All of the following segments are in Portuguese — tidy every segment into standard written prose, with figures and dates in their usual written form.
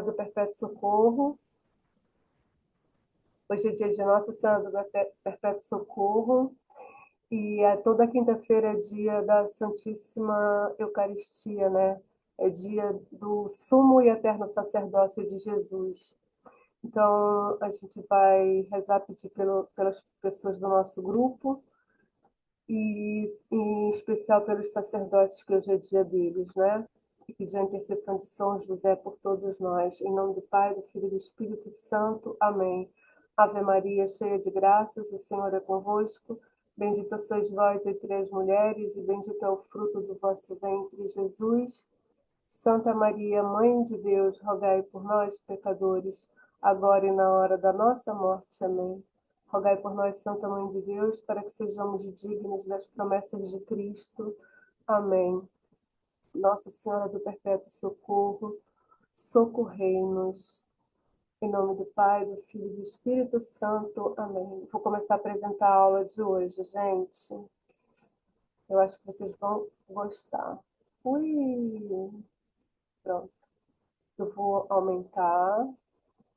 do Perpétuo Socorro. Hoje é dia de Nossa Senhora do Perpétuo Socorro. E toda quinta-feira é dia da Santíssima Eucaristia, né? É dia do sumo e eterno sacerdócio de Jesus. Então, a gente vai rezar, pedir pelas pessoas do nosso grupo e, em especial, pelos sacerdotes, que hoje é dia deles, né? E pedir a intercessão de São José por todos nós. Em nome do Pai, do Filho e do Espírito Santo. Amém. Ave Maria, cheia de graças, o Senhor é convosco. Bendita sois vós entre as mulheres, e bendito é o fruto do vosso ventre, Jesus. Santa Maria, Mãe de Deus, rogai por nós, pecadores, agora e na hora da nossa morte. Amém. Rogai por nós, Santa Mãe de Deus, para que sejamos dignos das promessas de Cristo. Amém. Nossa Senhora do Perpétuo Socorro, socorrei-nos. Em nome do Pai, do Filho e do Espírito Santo. Amém. Vou começar a apresentar a aula de hoje, gente. Eu acho que vocês vão gostar. Ui! Pronto. Eu vou aumentar.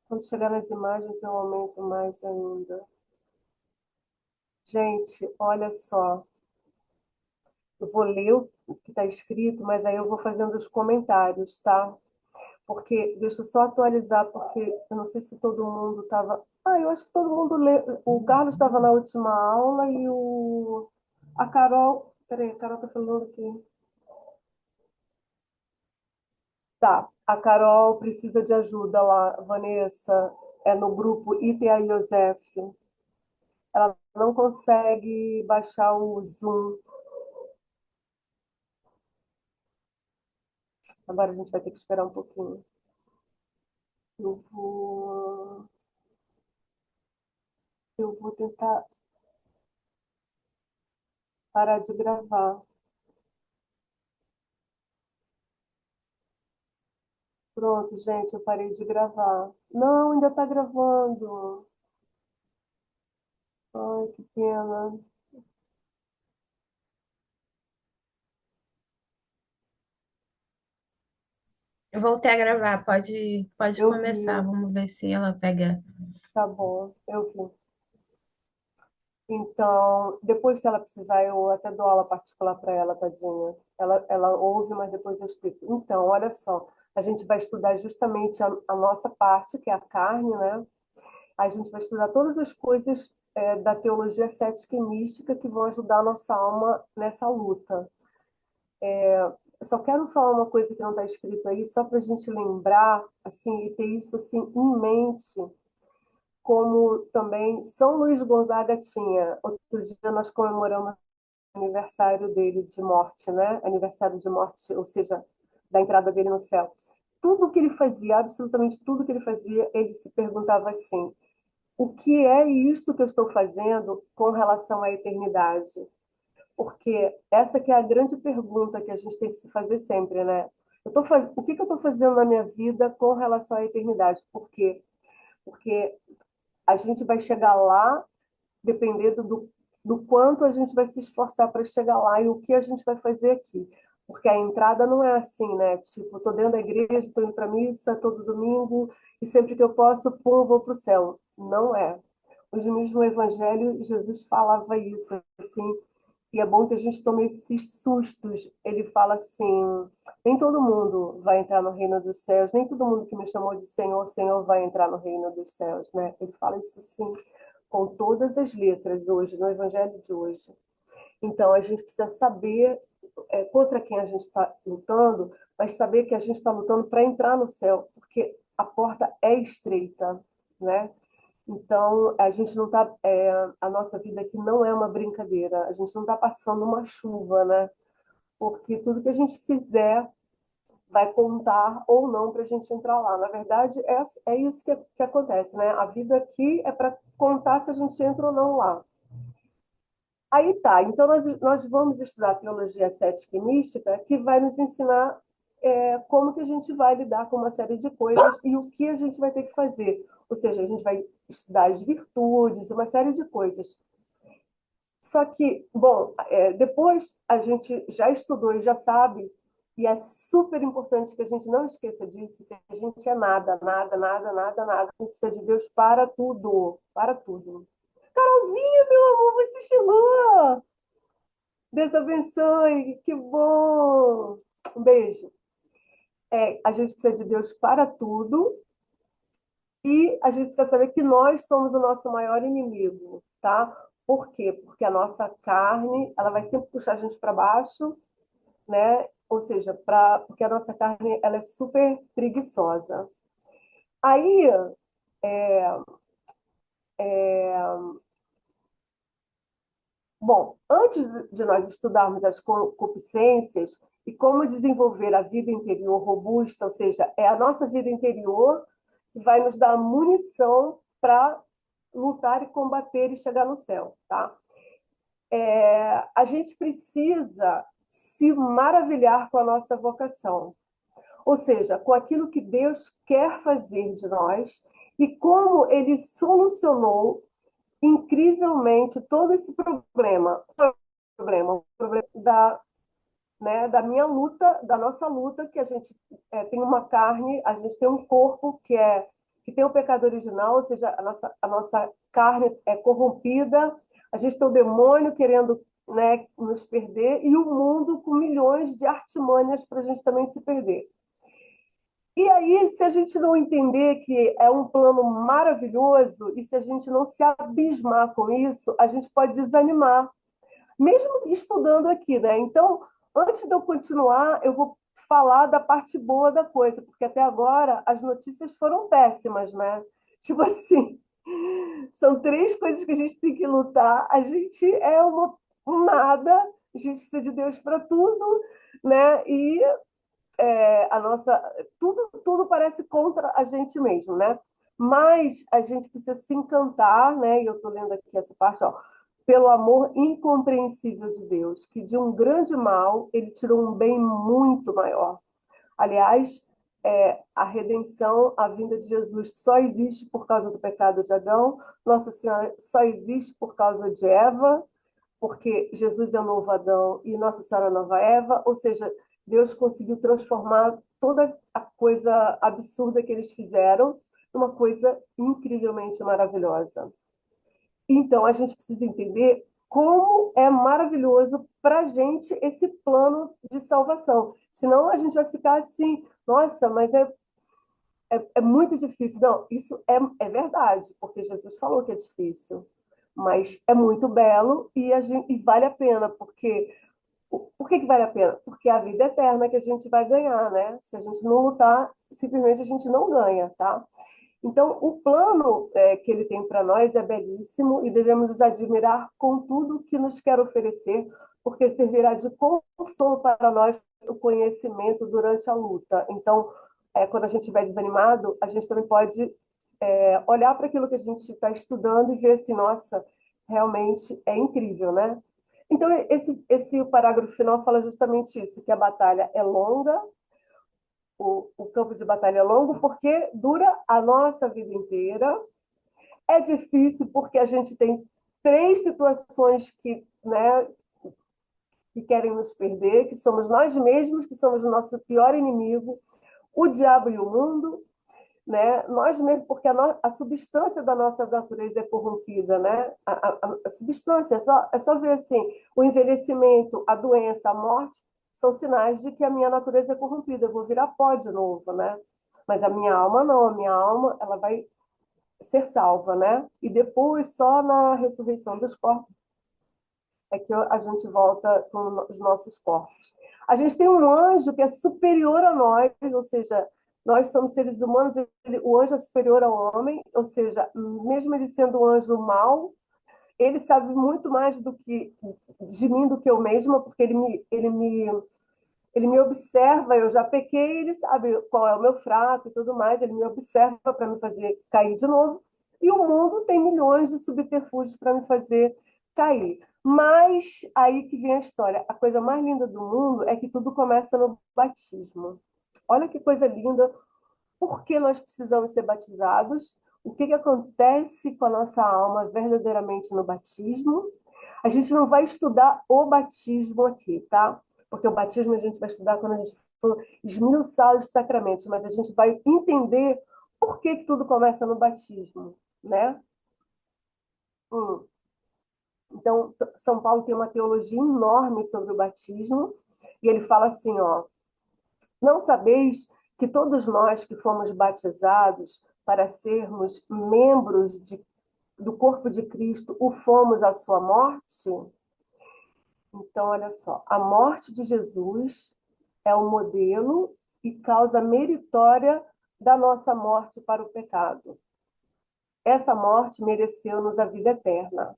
Quando chegar nas imagens, eu aumento mais ainda. Gente, olha só. Eu vou ler o que está escrito, mas aí eu vou fazendo os comentários, tá? Porque, deixa eu só atualizar, porque eu não sei se todo mundo estava. Ah, eu acho que todo mundo lê. O Carlos estava na última aula e a Carol. Peraí, a Carol está falando aqui. Tá, a Carol precisa de ajuda lá, Vanessa, é no grupo ITA Iosef. Ela não consegue baixar o Zoom. Agora a gente vai ter que esperar um pouquinho. Eu vou, eu vou tentar parar de gravar. Pronto, gente, eu parei de gravar. Não, ainda está gravando. Ai, que pena. Eu voltei a gravar, pode Eu vi, começar, vamos ver se ela pega. tá bom, eu vi. Então, depois, se ela precisar, eu até dou aula particular para ela, tadinha. Ela ouve, mas depois eu explico. Então, olha só, a gente vai estudar justamente a nossa parte, que é a carne, né? A gente vai estudar todas as coisas da teologia cética e mística que vão ajudar a nossa alma nessa luta. Eu só quero falar uma coisa que não está escrito aí, só para a gente lembrar, assim, e ter isso assim em mente, como também São Luís Gonzaga tinha. Outro dia nós comemoramos o aniversário dele de morte, né? Aniversário de morte, ou seja, da entrada dele no céu. Tudo que ele fazia, absolutamente tudo que ele fazia, ele se perguntava assim: o que é isto que eu estou fazendo com relação à eternidade? Porque essa que é a grande pergunta que a gente tem que se fazer sempre, né? O que que eu estou fazendo na minha vida com relação à eternidade? Por quê? Porque a gente vai chegar lá dependendo do quanto a gente vai se esforçar para chegar lá e o que a gente vai fazer aqui. Porque a entrada não é assim, né? Tipo, estou dentro da igreja, estou indo para a missa todo domingo e sempre que eu posso, pum, vou para o céu. Não é. Hoje mesmo no Evangelho, Jesus falava isso, assim, e é bom que a gente tome esses sustos. Ele fala assim: nem todo mundo vai entrar no reino dos céus, nem todo mundo que me chamou de Senhor, Senhor vai entrar no reino dos céus, né? Ele fala isso sim, com todas as letras hoje, no Evangelho de hoje. Então, a gente precisa saber contra quem a gente está lutando, mas saber que a gente está lutando para entrar no céu, porque a porta é estreita, né? Então, a gente não tá, a nossa vida aqui não é uma brincadeira, a gente não está passando uma chuva, né? Porque tudo que a gente fizer vai contar ou não para a gente entrar lá. Na verdade, é isso que acontece, né? A vida aqui é para contar se a gente entra ou não lá. Aí tá, então nós vamos estudar teologia cética e mística, que vai nos ensinar como que a gente vai lidar com uma série de coisas e o que a gente vai ter que fazer. Ou seja, a gente vai estudar as virtudes, uma série de coisas. Só que, bom, depois a gente já estudou e já sabe E é super importante que a gente não esqueça disso, que a gente é nada, nada, nada, nada, nada. A gente precisa de Deus para tudo, para tudo. Carolzinha, meu amor, você chegou! Deus abençoe, que bom! Um beijo. A gente precisa de Deus para tudo e a gente precisa saber que nós somos o nosso maior inimigo, tá? Por quê? Porque a nossa carne, ela vai sempre puxar a gente para baixo, né? Ou seja, porque a nossa carne, ela é super preguiçosa. Aí, bom, antes de nós estudarmos as concupiscências e como desenvolver a vida interior robusta, ou seja, é a nossa vida interior que vai nos dar munição para lutar e combater e chegar no céu, tá? A gente precisa se maravilhar com a nossa vocação, ou seja, com aquilo que Deus quer fazer de nós e como Ele solucionou incrivelmente todo esse o problema da minha luta, da nossa luta, que a gente tem uma carne, a gente tem um corpo que tem o pecado original, ou seja, a nossa carne é corrompida, a gente tem o demônio querendo, né, nos perder e o mundo com milhões de artimanhas para a gente também se perder. E aí, se a gente não entender que é um plano maravilhoso e se a gente não se abismar com isso, a gente pode desanimar, mesmo estudando aqui, né? Então, antes de eu continuar, eu vou falar da parte boa da coisa, porque até agora as notícias foram péssimas, né? Tipo assim, são três coisas que a gente tem que lutar. A gente é um nada, a gente precisa de Deus para tudo, né? E a nossa tudo parece contra a gente mesmo, né? Mas a gente precisa se encantar, né? E eu estou lendo aqui essa parte, ó, pelo amor incompreensível de Deus, que de um grande mal ele tirou um bem muito maior. Aliás, a redenção, a vinda de Jesus só existe por causa do pecado de Adão, Nossa Senhora só existe por causa de Eva, porque Jesus é o novo Adão e Nossa Senhora é a nova Eva, ou seja, Deus conseguiu transformar toda a coisa absurda que eles fizeram numa coisa incrivelmente maravilhosa. Então, a gente precisa entender como é maravilhoso para a gente esse plano de salvação. Senão, a gente vai ficar assim, nossa, mas é muito difícil. Não, isso é verdade, porque Jesus falou que é difícil. Mas é muito belo e vale a pena, porque por que vale a pena? Porque é a vida eterna que a gente vai ganhar, né? Se a gente não lutar, simplesmente a gente não ganha, tá? Então, o plano que ele tem para nós é belíssimo e devemos nos admirar com tudo que nos quer oferecer, porque servirá de consolo para nós o conhecimento durante a luta. Então, quando a gente estiver desanimado, a gente também pode olhar para aquilo que a gente está estudando e ver assim, nossa, realmente é incrível, né? Então, esse parágrafo final fala justamente isso, que a batalha é longa, o campo de batalha é longo porque dura a nossa vida inteira. É difícil porque a gente tem três situações né, que querem nos perder, que somos nós mesmos, que somos o nosso pior inimigo, o diabo e o mundo, né? Nós mesmos, porque a substância da nossa natureza é corrompida, né? A substância, é só ver assim, o envelhecimento, a doença, a morte, são sinais de que a minha natureza é corrompida, eu vou virar pó de novo, né? Mas a minha alma não, a minha alma, ela vai ser salva, né? E depois, só na ressurreição dos corpos, é que a gente volta com os nossos corpos. A gente tem um anjo que é superior a nós, ou seja, nós somos seres humanos, o anjo é superior ao homem, ou seja, mesmo ele sendo um anjo mau, ele sabe muito mais de mim do que eu mesma, porque ele me observa, eu já pequei, ele sabe qual é o meu fraco e tudo mais, ele me observa para me fazer cair de novo, e o mundo tem milhões de subterfúgios para me fazer cair. Mas aí que vem a história. A coisa mais linda do mundo é que tudo começa no batismo. Olha que coisa linda. Por que nós precisamos ser batizados? O que acontece com a nossa alma verdadeiramente no batismo? A gente não vai estudar o batismo aqui, tá? porque o batismo a gente vai estudar quando a gente for esmiuçar os sacramentos, mas a gente vai entender por que que tudo começa no batismo, né? Hum. Então, São Paulo tem uma teologia enorme sobre o batismo, e ele fala assim, ó, não sabeis que todos nós que fomos batizados para sermos membros do corpo de Cristo, o fomos à sua morte? Então, olha só, a morte de Jesus é o modelo e causa meritória da nossa morte para o pecado. Essa morte mereceu-nos a vida eterna.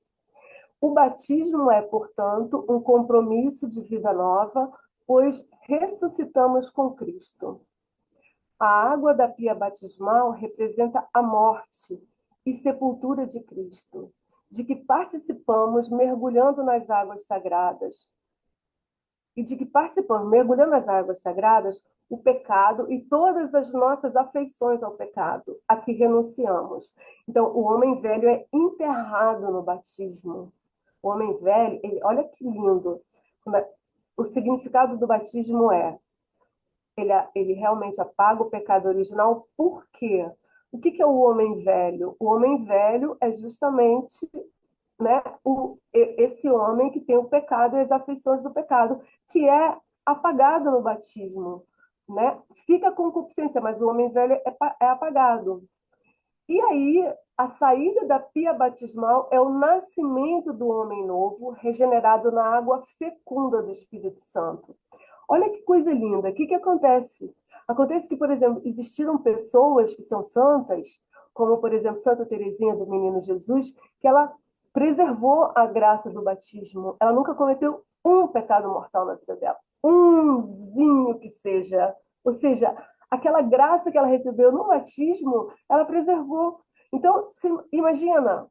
O batismo é, portanto, um compromisso de vida nova, pois ressuscitamos com Cristo. A água da pia batismal representa a morte e sepultura de Cristo, de que participamos mergulhando nas águas sagradas, e de que participamos, mergulhando nas águas sagradas, o pecado e todas as nossas afeições ao pecado, a que renunciamos. Então, o homem velho é enterrado no batismo. O homem velho, olha que lindo. O significado do batismo é, ele realmente apaga o pecado original. Por quê? O que é o homem velho? O homem velho é justamente, né, esse homem que tem o pecado e as aflições do pecado, que é apagado no batismo, né? Fica com concupiscência, mas o homem velho é apagado. E aí, a saída da pia batismal é o nascimento do homem novo, regenerado na água fecunda do Espírito Santo. Olha que coisa linda. O que acontece? Acontece que, por exemplo, existiram pessoas que são santas, como, por exemplo, Santa Teresinha do Menino Jesus, que ela preservou a graça do batismo. Ela nunca cometeu um pecado mortal na vida dela. Umzinho que seja. Ou seja, aquela graça que ela recebeu no batismo, ela preservou. Então, imagina,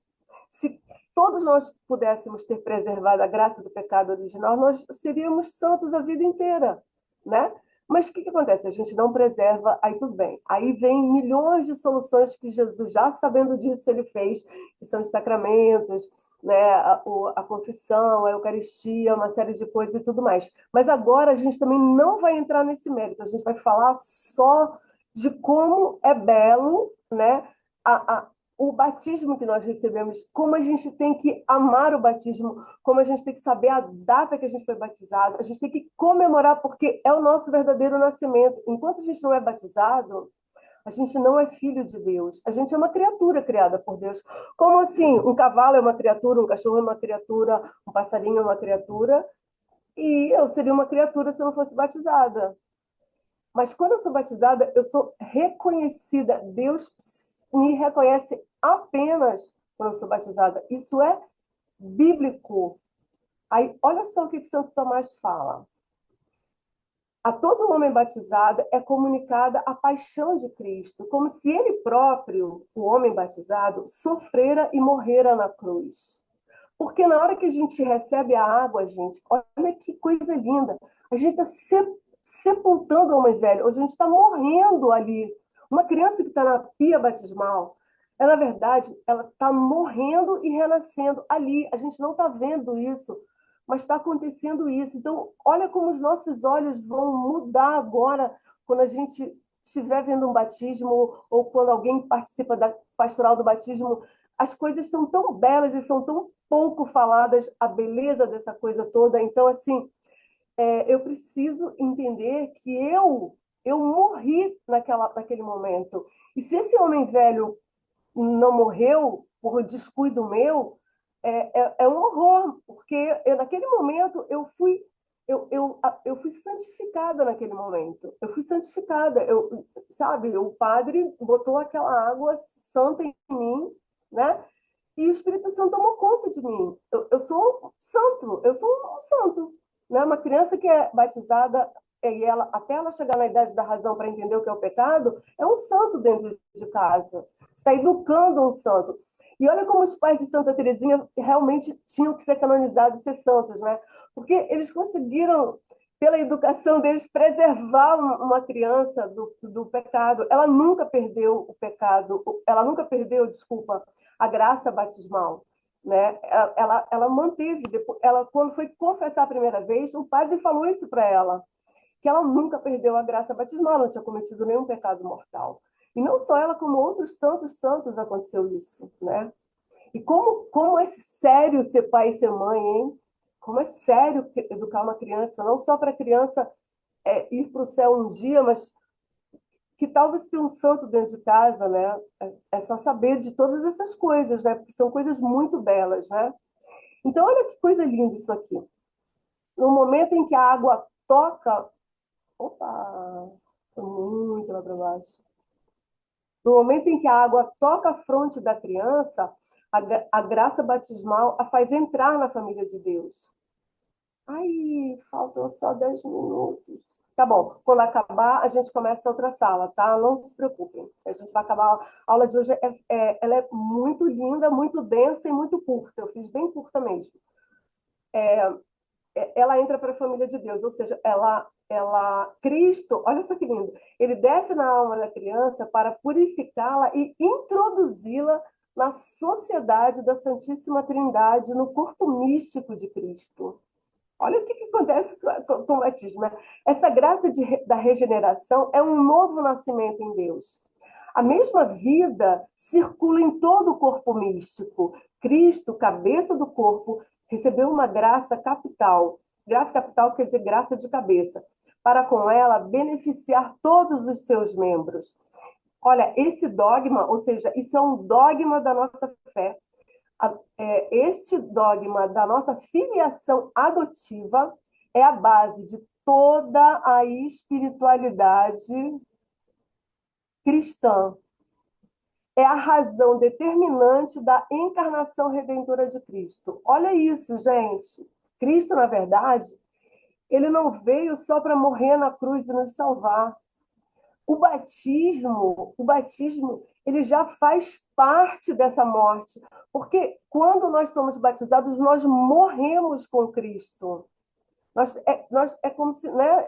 se todos nós pudéssemos ter preservado a graça do pecado original, nós seríamos santos a vida inteira, né? Mas o que acontece? A gente não preserva, aí tudo bem. Aí vem milhões de soluções que Jesus, já sabendo disso, ele fez, que são os sacramentos, né? A confissão, a Eucaristia, uma série de coisas e tudo mais. Mas agora a gente também não vai entrar nesse mérito, a gente vai falar só de como é belo, né? O batismo que nós recebemos, como a gente tem que amar o batismo, como a gente tem que saber a data que a gente foi batizado, a gente tem que comemorar porque é o nosso verdadeiro nascimento. Enquanto a gente não é batizado, a gente não é filho de Deus. A gente é uma criatura criada por Deus. Como assim? Um cavalo é uma criatura, um cachorro é uma criatura, um passarinho é uma criatura, e eu seria uma criatura se eu não fosse batizada. Mas quando eu sou batizada, eu sou reconhecida. Deus me reconhece apenas quando eu sou batizada. Isso é bíblico. Aí, olha só o que Santo Tomás fala. A todo homem batizado é comunicada a paixão de Cristo, como se ele próprio, o homem batizado, sofrera e morrera na cruz. Porque na hora que a gente recebe a água, gente, olha que coisa linda. A gente está sepultando o homem velho, a gente está morrendo ali. Uma criança que está na pia batismal, ela, na verdade, ela está morrendo e renascendo ali. A gente não está vendo isso, mas está acontecendo isso. Então, olha como os nossos olhos vão mudar agora quando a gente estiver vendo um batismo ou quando alguém participa da pastoral do batismo. As coisas são tão belas e são tão pouco faladas, a beleza dessa coisa toda. Então, assim, eu preciso entender que eu morri naquele momento. E se esse homem velho não morreu por descuido meu, é um horror, porque naquele momento eu fui santificada naquele momento. Eu fui santificada. Sabe, o padre botou aquela água santa em mim, né? E o Espírito Santo tomou conta de mim. Eu sou santo, eu sou um santo. Né? Uma criança que é batizada, e até ela chegar na idade da razão para entender o que é o pecado, é um santo dentro de casa. Está educando um santo. E olha como os pais de Santa Teresinha realmente tinham que ser canonizados e ser santos, né? Porque eles conseguiram, pela educação deles, preservar uma criança do pecado. Ela nunca perdeu o pecado, ela nunca perdeu, desculpa, a graça batismal. né? Ela manteve, depois, quando foi confessar a primeira vez, o padre falou isso para ela, que ela nunca perdeu a graça batismal, não tinha cometido nenhum pecado mortal. E não só ela, como outros tantos santos aconteceu isso, né? E como é sério ser pai e ser mãe, hein? Como é sério educar uma criança, não só para a criança ir para o céu um dia, mas que tal você ter um santo dentro de casa, né? É só saber de todas essas coisas, né? Porque são coisas muito belas, né? Então, olha que coisa linda isso aqui. No momento em que a água toca. Opa! Tô muito lá para baixo. No momento em que a água toca a fronte da criança, a graça batismal a faz entrar na família de Deus. Ai, faltam só 10 minutos. Tá bom, quando acabar, a gente começa outra sala, tá? Não se preocupem. A gente vai acabar. A aula de hoje ela é muito linda, muito densa e muito curta. Eu fiz bem curta mesmo. Ela entra para a família de Deus, ou seja, Cristo, olha só que lindo, ele desce na alma da criança para purificá-la e introduzi-la na sociedade da Santíssima Trindade, no corpo místico de Cristo. Olha o que acontece com o batismo, né? Essa graça da regeneração é um novo nascimento em Deus. A mesma vida circula em todo o corpo místico. Cristo, cabeça do corpo, recebeu uma graça capital. Graça capital quer dizer graça de cabeça, para com ela beneficiar todos os seus membros. Olha, esse dogma, ou seja, isso é um dogma da nossa fé. Este dogma da nossa filiação adotiva é a base de toda a espiritualidade cristã. É a razão determinante da encarnação redentora de Cristo. Olha isso, gente. Cristo, na verdade, ele não veio só para morrer na cruz e nos salvar. O batismo, ele já faz parte dessa morte, porque quando nós somos batizados, nós morremos com Cristo. É como se, né,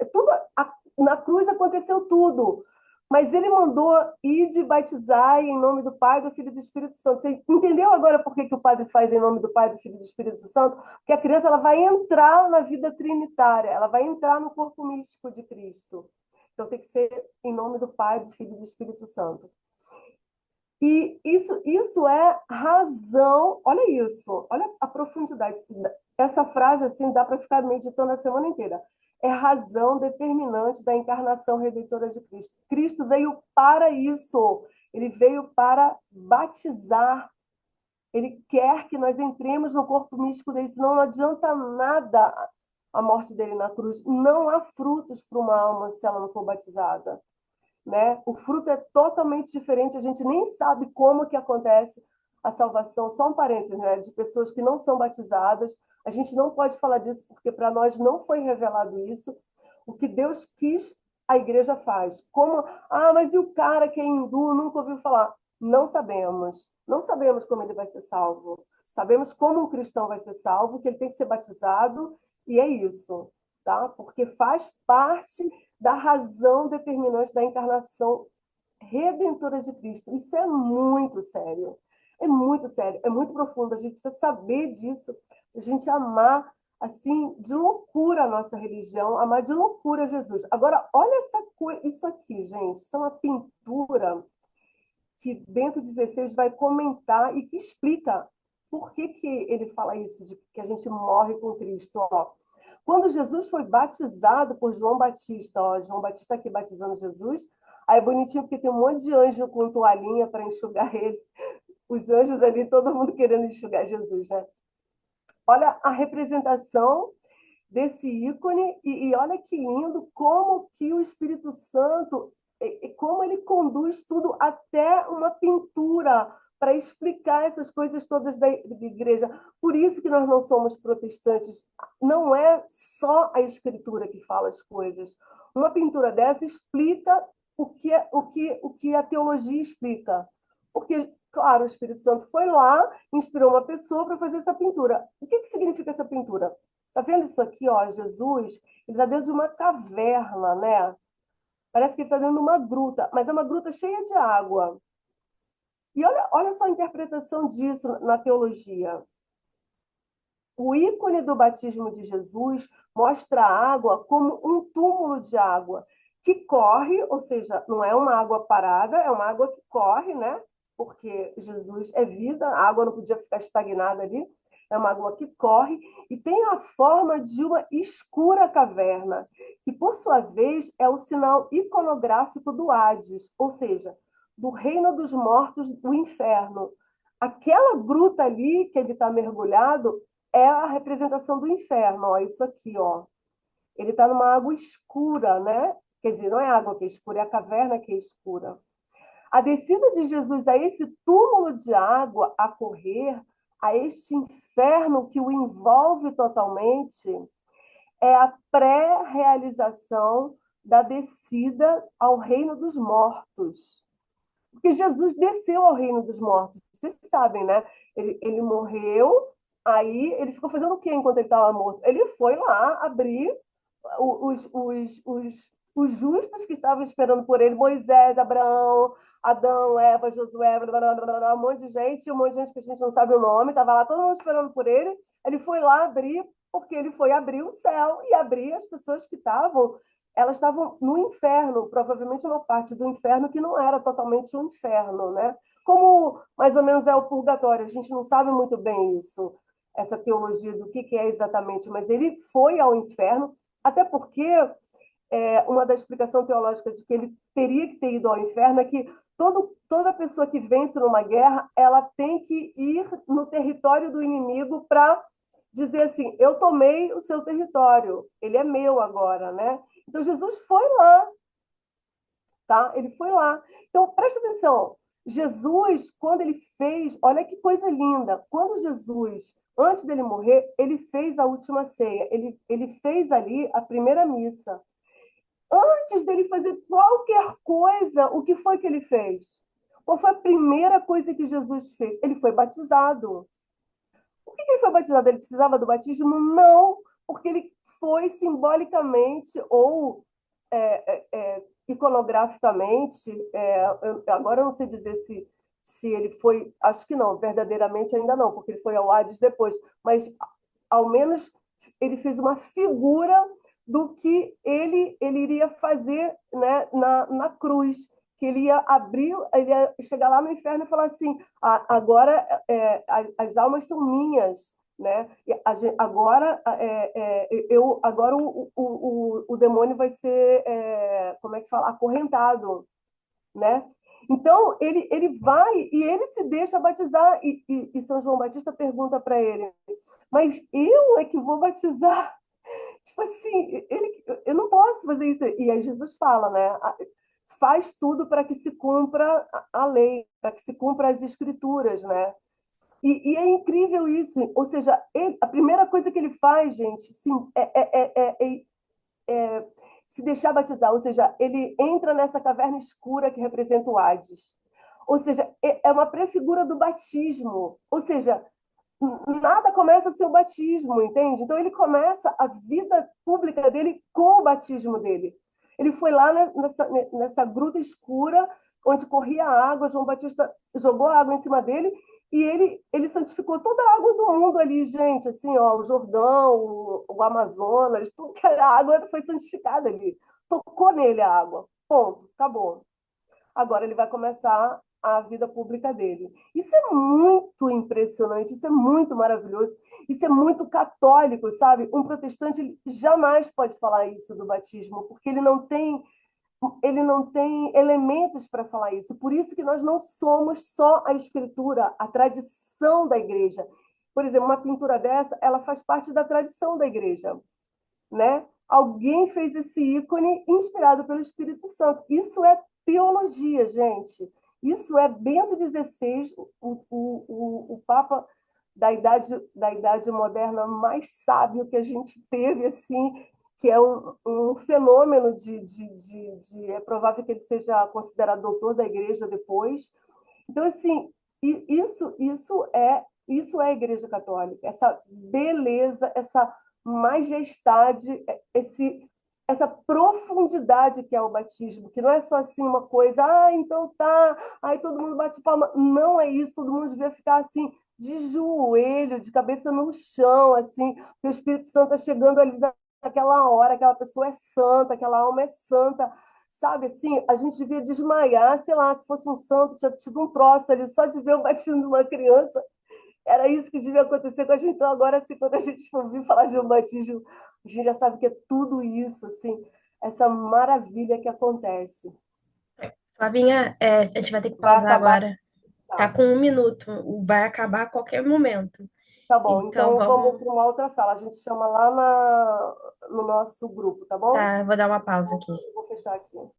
na cruz aconteceu tudo, mas ele mandou ir de batizar em nome do Pai, do Filho e do Espírito Santo. Você entendeu agora por que o padre faz em nome do Pai, do Filho e do Espírito Santo? Porque a criança ela vai entrar na vida trinitária, ela vai entrar no corpo místico de Cristo. Então tem que ser em nome do Pai, do Filho e do Espírito Santo. E isso é razão, olha isso, olha a profundidade. Essa frase assim dá para ficar meditando a semana inteira. É razão determinante da encarnação redentora de Cristo. Cristo veio para isso. Ele veio para batizar. Ele quer que nós entremos no corpo místico dele, senão não adianta nada a morte dele na cruz. Não há frutos para uma alma se ela não for batizada. Né? O fruto é totalmente diferente, a gente nem sabe como que acontece a salvação, só um parênteses, né? De pessoas que não são batizadas, a gente não pode falar disso porque para nós não foi revelado isso, o que Deus quis, a igreja faz. Mas e o cara que é hindu, nunca ouviu falar? Não sabemos como ele vai ser salvo, sabemos como um cristão vai ser salvo, que ele tem que ser batizado, e é isso, tá? Porque faz parte da razão determinante da encarnação redentora de Cristo. Isso é muito sério, é muito profundo. A gente precisa saber disso, a gente amar assim de loucura a nossa religião, amar de loucura Jesus. Agora, olha isso aqui, gente, isso é uma pintura que Bento XVI vai comentar e que explica por que ele fala isso, de que a gente morre com Cristo. Ó, quando Jesus foi batizado por João Batista, ó, João Batista aqui batizando Jesus, aí é bonitinho porque tem um monte de anjo com toalhinha para enxugar ele. Os anjos ali, todo mundo querendo enxugar Jesus, né? Olha a representação desse ícone e olha que lindo como que o Espírito Santo, como ele conduz tudo até uma pintura para explicar essas coisas todas da igreja. Por isso que nós não somos protestantes. Não é só a escritura que fala as coisas. Uma pintura dessa explica o que a teologia explica. Porque, claro, o Espírito Santo foi lá, inspirou uma pessoa para fazer essa pintura. O que significa essa pintura? Tá vendo isso aqui, ó? Jesus, ele está dentro de uma caverna, né? Parece que ele está dentro de uma gruta, mas é uma gruta cheia de água. E olha só a interpretação disso na teologia. o ícone do batismo de Jesus mostra a água como um túmulo de água que corre, ou seja, não é uma água parada, é uma água que corre, né? Porque Jesus é vida, a água não podia ficar estagnada ali. É uma água que corre e tem a forma de uma escura caverna, que, por sua vez, é o sinal iconográfico do Hades, ou seja, do reino dos mortos, do inferno. Aquela gruta ali que ele está mergulhado é a representação do inferno. Ó, isso aqui, ó. Ele está numa água escura, né? Quer dizer, não é a água que é escura, é a caverna que é escura. A descida de Jesus a esse túmulo de água a correr, a este inferno que o envolve totalmente, é a pré-realização da descida ao reino dos mortos. Porque Jesus desceu ao reino dos mortos. Vocês sabem, né? Ele morreu, aí ele ficou fazendo o quê enquanto ele estava morto? Ele foi lá abrir os justos que estavam esperando por ele, Moisés, Abraão, Adão, Eva, Josué, blá, blá, blá, blá, um monte de gente que a gente não sabe o nome, estava lá todo mundo esperando por ele. Ele foi lá abrir, porque ele foi abrir o céu e abrir as pessoas que estavam, elas estavam no inferno, provavelmente uma parte do inferno que não era totalmente um inferno, né? Como mais ou menos é o purgatório, a gente não sabe muito bem isso, essa teologia do que é exatamente, mas ele foi ao inferno, até porque uma da explicação teológica de que ele teria que ter ido ao inferno é que toda pessoa que vence numa guerra, ela tem que ir no território do inimigo para dizer assim, eu tomei o seu território, ele é meu agora, né? Então Jesus foi lá, tá? Ele foi lá. Então presta atenção, Jesus, quando ele fez, olha que coisa linda, quando Jesus, antes dele morrer, ele fez a última ceia, ele fez ali a primeira missa. Antes dele fazer qualquer coisa, o que foi que ele fez? Qual foi a primeira coisa que Jesus fez? Ele foi batizado. Por que ele foi batizado? Ele precisava do batismo? Não, porque ele foi simbolicamente ou iconograficamente, agora eu não sei dizer se ele foi, acho que não, verdadeiramente ainda não, porque ele foi ao Hades depois, mas ao menos ele fez uma figura do que ele iria fazer, né, na cruz, que ele ia abrir, ele ia chegar lá no inferno e falar assim, agora as almas são minhas, né? Agora agora o demônio vai ser como é que fala, acorrentado, né? Então ele vai e ele se deixa batizar e São João Batista pergunta para ele, mas eu é que vou batizar? Tipo assim, eu não posso fazer isso. E aí Jesus fala, né? Faz tudo para que se cumpra a lei, para que se cumpra as escrituras, né? E é incrível isso. Ou seja, a primeira coisa que ele faz, gente, sim, se deixar batizar. Ou seja, ele entra nessa caverna escura que representa o Hades. Ou seja, é uma prefigura do batismo. Ou seja, nada começa a ser o batismo, entende? Então ele começa a vida pública dele com o batismo dele. Ele foi lá nessa gruta escura onde corria água, João Batista jogou a água em cima dele e ele santificou toda a água do mundo ali, gente, assim, ó, o Jordão, o Amazonas, tudo que era água foi santificada ali. Tocou nele a água. Ponto, acabou. Agora ele vai começar a vida pública dele. Isso é muito impressionante, isso é muito maravilhoso, isso é muito católico, sabe? Um protestante jamais pode falar isso do batismo, porque ele não tem elementos para falar isso. Por isso que nós não somos só a escritura, a tradição da igreja. Por exemplo, uma pintura dessa, ela faz parte da tradição da igreja, né? Alguém fez esse ícone inspirado pelo Espírito Santo. Isso é teologia, gente. Isso é Bento XVI, o Papa da idade moderna mais sábio que a gente teve, assim, que é um fenômeno é provável que ele seja considerado doutor da igreja depois. Então, assim, isso é a Igreja Católica, essa beleza, essa majestade, essa profundidade que é o batismo, que não é só assim uma coisa, então tá, aí todo mundo bate palma. Não é isso, todo mundo devia ficar assim, de joelho, de cabeça no chão, assim, que o Espírito Santo está chegando ali naquela hora, aquela pessoa é santa, aquela alma é santa, sabe? Assim, a gente devia desmaiar, sei lá, se fosse um santo, tinha tido um troço ali, só de ver o batismo de uma criança, era isso que devia acontecer com a gente. Então, agora, assim, quando a gente for ouvir falar de um batismo, a gente já sabe que é tudo isso, assim, essa maravilha que acontece. Flavinha, a gente vai ter que Vai pausar acabar, agora. Tá tá? com 1 minuto. Vai acabar a qualquer momento. Tá bom, Então então vamos vamos. para uma outra sala. A gente chama lá no nosso grupo, tá bom? Tá, eu vou dar uma pausa aqui. Vou fechar aqui.